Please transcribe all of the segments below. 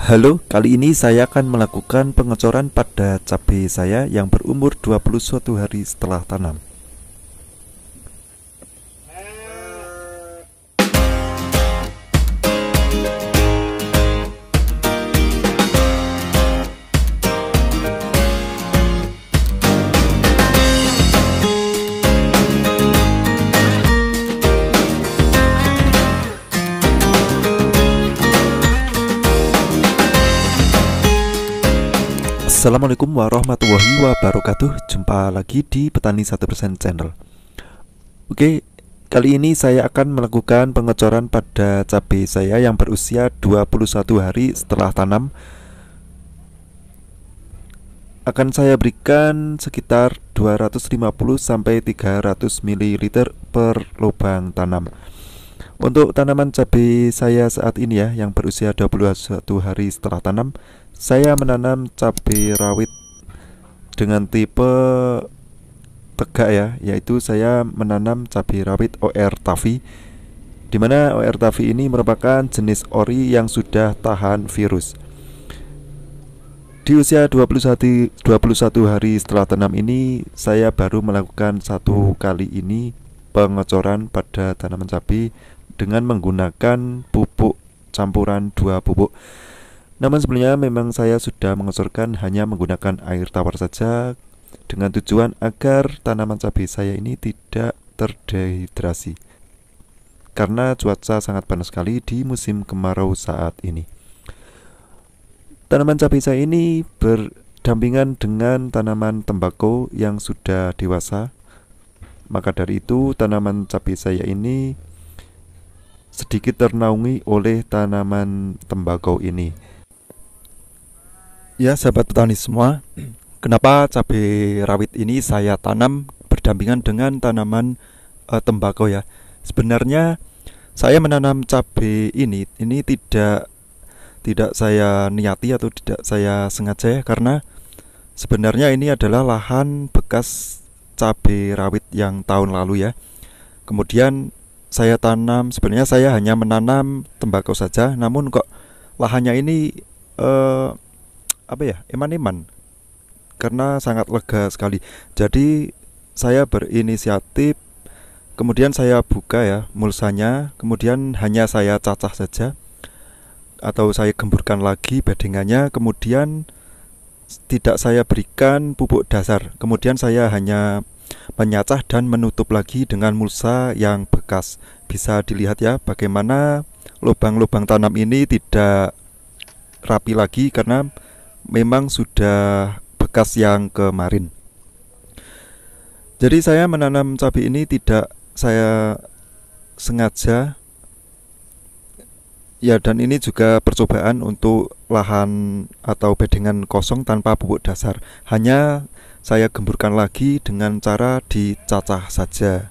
Halo, kali ini saya akan melakukan pengecoran pada cabai saya yang berumur 21 hari setelah tanam. Assalamualaikum warahmatullahi wabarakatuh. Jumpa lagi di Petani 1% Channel. Oke, kali ini saya akan melakukan pengecoran pada cabai saya yang berusia 21 hari setelah tanam. Akan saya berikan sekitar 250 sampai 300 ml per lubang tanam. Untuk tanaman cabai saya saat ini ya, yang berusia 21 hari setelah tanam, saya menanam cabai rawit dengan tipe tegak ya, yaitu saya menanam cabai rawit OR Tavi, di mana OR Tavi ini merupakan jenis ori yang sudah tahan virus. Di usia 21 hari setelah tanam ini, saya baru melakukan satu kali ini pengecoran pada tanaman cabai dengan menggunakan pupuk campuran 2 pupuk. Namun sebelumnya memang saya sudah mengecorkan hanya menggunakan air tawar saja, dengan tujuan agar tanaman cabai saya ini tidak terdehidrasi karena cuaca sangat panas sekali di musim kemarau saat ini. Tanaman cabai saya ini berdampingan dengan tanaman tembakau yang sudah dewasa. Maka dari itu tanaman cabai saya ini sedikit ternaungi oleh tanaman tembakau ini. Ya sahabat petani semua, kenapa cabai rawit ini saya tanam berdampingan dengan tanaman tembakau ya? Sebenarnya saya menanam cabai ini tidak saya niati atau tidak saya sengaja ya, karena sebenarnya ini adalah lahan bekas cabai rawit yang tahun lalu ya. Kemudian saya tanam, sebenarnya saya hanya menanam tembakau saja, namun kok lahannya ini eman-eman karena sangat lega sekali. Jadi saya berinisiatif, kemudian saya buka ya mulsanya, kemudian hanya saya cacah saja atau saya gemburkan lagi bedengannya, kemudian tidak saya berikan pupuk dasar, kemudian saya hanya menyacah dan menutup lagi dengan mulsa yang bekas. Bisa dilihat ya bagaimana lubang-lubang tanam ini tidak rapi lagi karena memang sudah bekas yang kemarin. Jadi saya menanam cabai ini tidak saya sengaja ya, dan ini juga percobaan untuk lahan atau bedengan kosong tanpa pupuk dasar. Hanya saya gemburkan lagi dengan cara dicacah saja.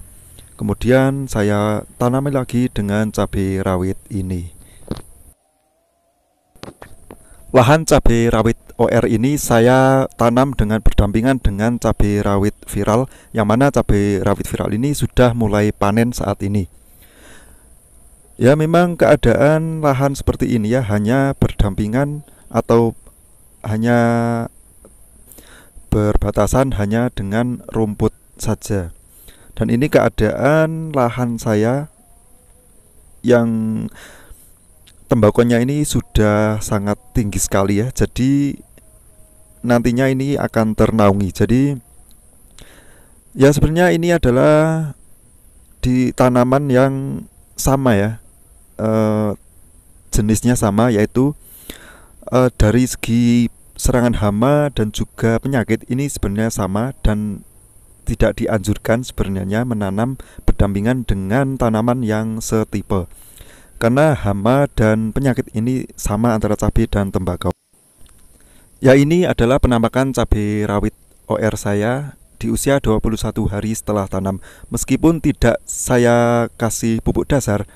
Kemudian saya tanami lagi dengan cabai rawit ini. Lahan cabai rawit OR ini saya tanam dengan berdampingan dengan cabai rawit viral, yang mana cabai rawit viral ini sudah mulai panen saat ini. Ya memang keadaan lahan seperti ini ya, hanya berdampingan atau hanya berbatasan hanya dengan rumput saja. Dan ini keadaan lahan saya yang tembakonya ini sudah sangat tinggi sekali ya. Jadi nantinya ini akan ternaungi. Jadi ya sebenarnya ini adalah di tanaman yang sama ya, jenisnya sama, yaitu dari segi serangan hama dan juga penyakit ini sebenarnya sama, dan tidak dianjurkan sebenarnya menanam berdampingan dengan tanaman yang setipe karena hama dan penyakit ini sama antara cabai dan tembakau. Ya ini adalah penampakan cabai rawit OR saya di usia 21 hari setelah tanam. Meskipun tidak saya kasih pupuk dasar,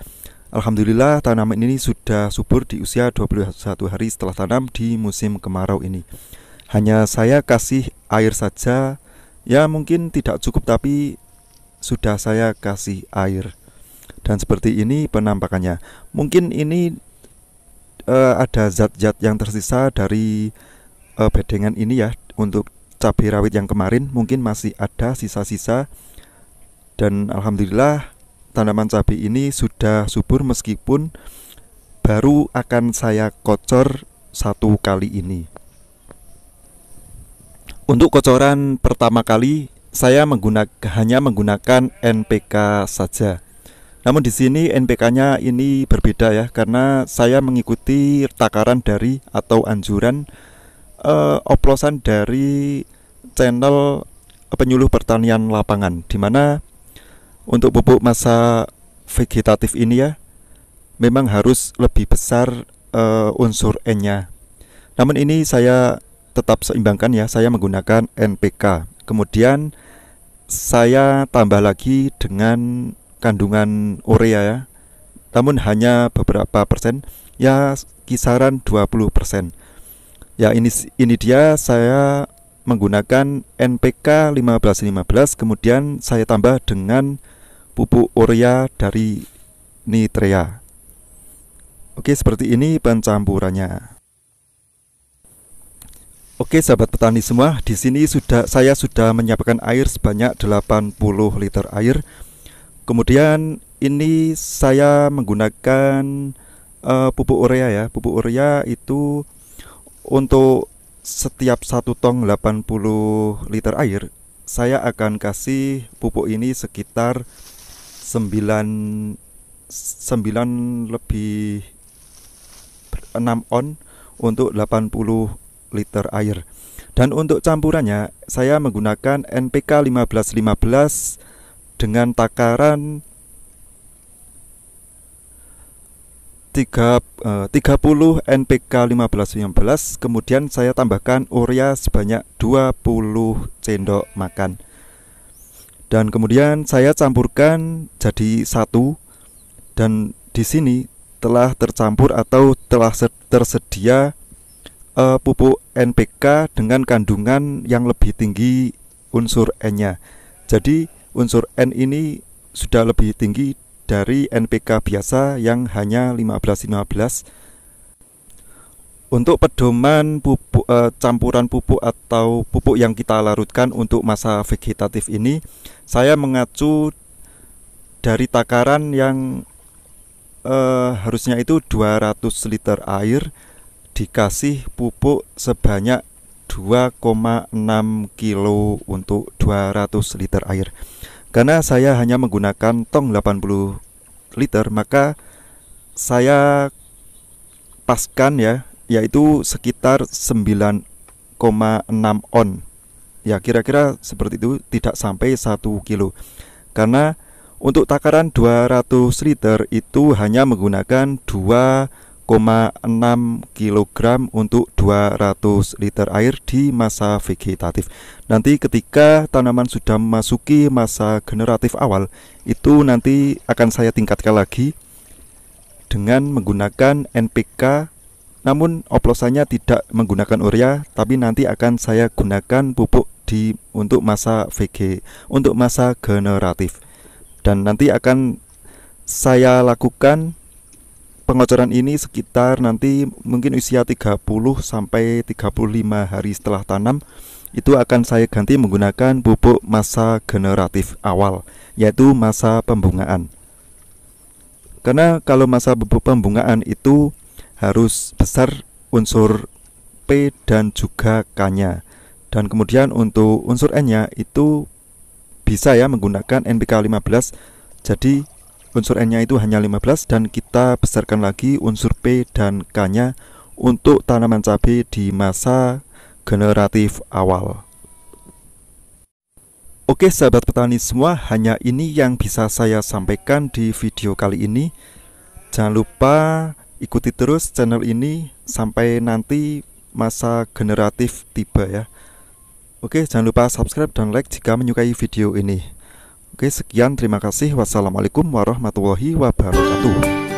alhamdulillah tanaman ini sudah subur di usia 21 hari setelah tanam di musim kemarau ini. Hanya saya kasih air saja, ya mungkin tidak cukup tapi sudah saya kasih air. Dan seperti ini penampakannya. Mungkin ini ada zat-zat yang tersisa dari bedengan ini ya. Untuk cabai rawit yang kemarin mungkin masih ada sisa-sisa, dan alhamdulillah tanaman cabai ini sudah subur meskipun baru akan saya kocor satu kali ini. Untuk kocoran pertama kali saya hanya menggunakan NPK saja. Namun di sini NPK-nya ini berbeda ya, karena saya mengikuti takaran dari atau anjuran oplosan dari channel penyuluh pertanian lapangan, di mana untuk pupuk masa vegetatif ini ya memang harus lebih besar unsur N-nya. Namun ini saya tetap seimbangkan ya, saya menggunakan NPK. Kemudian saya tambah lagi dengan kandungan urea ya, namun hanya beberapa persen ya, kisaran 20%. Ya ini dia saya menggunakan NPK 15-15, kemudian saya tambah dengan pupuk urea dari Nitrea. Oke, seperti ini pencampurannya. Oke sahabat petani semua, di sini saya sudah menyiapkan air sebanyak 80 liter air. Kemudian ini saya menggunakan pupuk urea ya. Pupuk urea itu untuk setiap 1 tong 80 liter air, saya akan kasih pupuk ini sekitar 9 lebih 6 on untuk 80 liter air. Dan untuk campurannya saya menggunakan NPK 15-15 dengan takaran 30 NPK 15-15, kemudian saya tambahkan urea sebanyak 20 sendok makan. Dan kemudian saya campurkan jadi satu, dan di sini telah tercampur atau telah tersedia pupuk NPK dengan kandungan yang lebih tinggi unsur N-nya. Jadi unsur N ini sudah lebih tinggi dari NPK biasa yang hanya 15-15. Untuk pedoman pupuk, campuran pupuk atau pupuk yang kita larutkan untuk masa vegetatif ini, saya mengacu dari takaran yang harusnya itu 200 liter air dikasih pupuk sebanyak 2,6 kilo untuk 200 liter air. Karena saya hanya menggunakan tong 80 liter, maka saya paskan ya, yaitu sekitar 9,6 on. Ya kira-kira seperti itu, tidak sampai 1 kilo. Karena untuk takaran 200 liter itu hanya menggunakan 2,6 kg untuk 200 liter air di masa vegetatif. Nanti ketika tanaman sudah memasuki masa generatif awal, itu nanti akan saya tingkatkan lagi dengan menggunakan NPK, namun oplosannya tidak menggunakan urea, tapi nanti akan saya gunakan pupuk untuk masa untuk masa generatif. Dan nanti akan saya lakukan pengocoran ini sekitar nanti mungkin usia 30 sampai 35 hari setelah tanam. Itu akan saya ganti menggunakan pupuk masa generatif awal, yaitu masa pembungaan. Karena kalau masa pembungaan itu harus besar unsur P dan juga K-nya. Dan kemudian untuk unsur N-nya itu bisa ya menggunakan NPK 15. Jadi unsur N-nya itu hanya 15, dan kita besarkan lagi unsur P dan K-nya untuk tanaman cabai di masa generatif awal. Oke sahabat petani semua, hanya ini yang bisa saya sampaikan di video kali ini. Jangan lupa ikuti terus channel ini sampai nanti masa generatif tiba ya. Oke, jangan lupa subscribe dan like jika menyukai video ini. Oke, sekian, terima kasih. Wassalamualaikum warahmatullahi wabarakatuh.